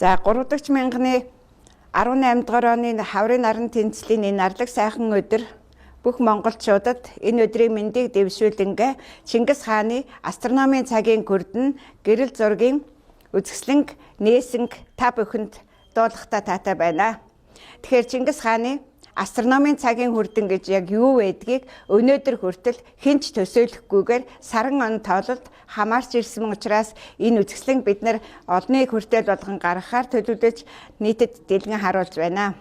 За 3 дахь мянганы 18 дугаар оны хаврын наран тэнцлийн энэ нарлаг сайхан өдөр бүх монголчуудад энэ өдрийн мэндийг дэвшүүлэнгээ Чингис хааны астрономийн цагийн күрдэн гэрэл зургийн үзэсгэлэнг нээсэнг та бүхэнд дуулахтаа таатай байна. Тэгэхээр Чингис хааны астрономийн цагийн хүрдэн гэж яг юу байдгийг өнөөдөр хүртэл хинч төсөөлөхгүйгээр саран он тоололд хамаарч ирсэн учраас энэ үзэсгэлэнг бид нар олныг хүртэл болгон гаргахаар төлөвлөж нийтэд дэлгэн харуулж байна.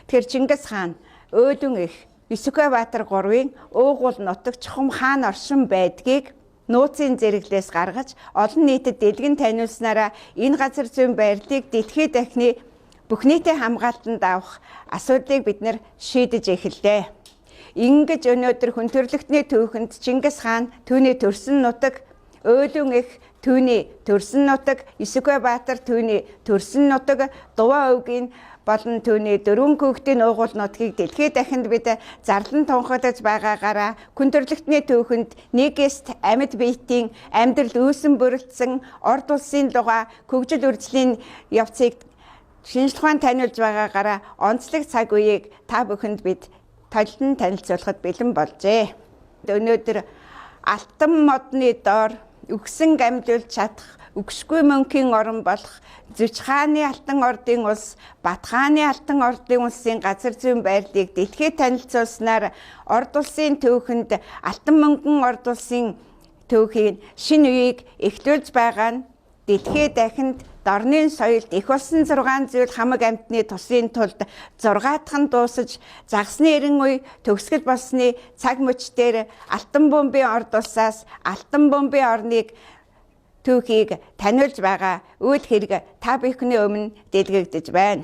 Тэгэхээр Чингис хаан Өөдөн эх Есүкэбаатар 3-ын уугуул нутаг Чухам хаан оршин байдгийг нууцын зэрэглээс гаргаж олон нийтэд дэлгэн таниулснараа энэ газар зүйн байрлалыг дэлхийд дахины бүх нийтийн хамгаалтанд авах асуудлыг бид нар шийдэж эхэллээ. Ингэж өнөөдөр хүн төрөлхтний түүхэнд Чингис хаан түүний төрсөн нутаг, Өөдөн эх түүний төрсөн нутаг, Есүкэбаатар түүний төрсөн нутаг, Дуваа өвгийн болон түүний 4 хүүхдийн уугуул нутгийг дэлхийд дахинд бид зарлан тунхаглаж байгаагаараа хүн төрөлхтний түүхэнд нэгээс амьд биетийн амьдрал үүсэн бүрэлдсэн орд улсын луга хөгжил үржлийн явцыг шинжлэх ухаан таниулж байгаагаараа онцлог цаг үеийг та бүхэнд бид толон танилцуулахад бэлэн болжээ. Өнөөдөр алтан модны доор үгсэн гамжуулж чадах үгшгүй мөнхийн орон болох Зүч хааны алтан ордын улс, Бат хааны алтан ордын улсын газар зүйн байрлалыг дэлхийд танилцуулснаар орд улсын түүхэнд алтан мөнгөн орд улсын түүхийн шинэ үеийг эхлүүлж байгаа нь дэлхийд дахинд дорны соёлд их болсон 6 зүйл хамаг амьтны тусын тулд 6 дахь нь дуусаж загсны 90 үе төгсгөл болсны цаг мөч дээр алтан бомбын орд улсаас алтан бомбын орныг түүхийг таниулж байгаа үйл хэрэг та бүхний өмнө дэлгэгдэж байна.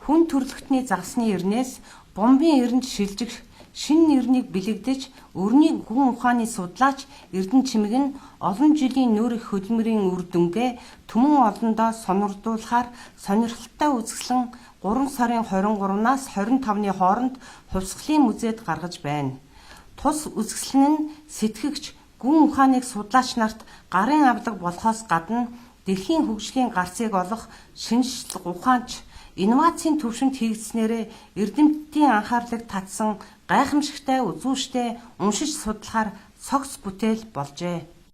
Хүн төрөлхтний загсны эрнээс бомбын эрдэнэ шилжих шинэ нэрнийг бэлэгдэж өрний хүн ухааны судлаач Эрдэнэ чимэг нь олон жилийн нүүр их хөдөлмөрийн үр дүнгээ түмэн олондоо сонирдуулахаар сонирхолтой үзэсгэлэн 3 сарын 23-наас 25-ны хооронд хувьсгалын музейд гаргаж байна. Тус үзэсгэлэн нь сэтгэгч гүн ухааныг судлаач нарт гарын авлага болохоос гадна дэлхийн хөгжлийн гарцыг олох шинжлэх ухаанч инновацийн төвшөнд хийгдснээрээ эрдэмтдийн анхаарлыг татсан гайхамшигтай үзүүштэй уншиж судлахаар цогц бүтээл болжээ.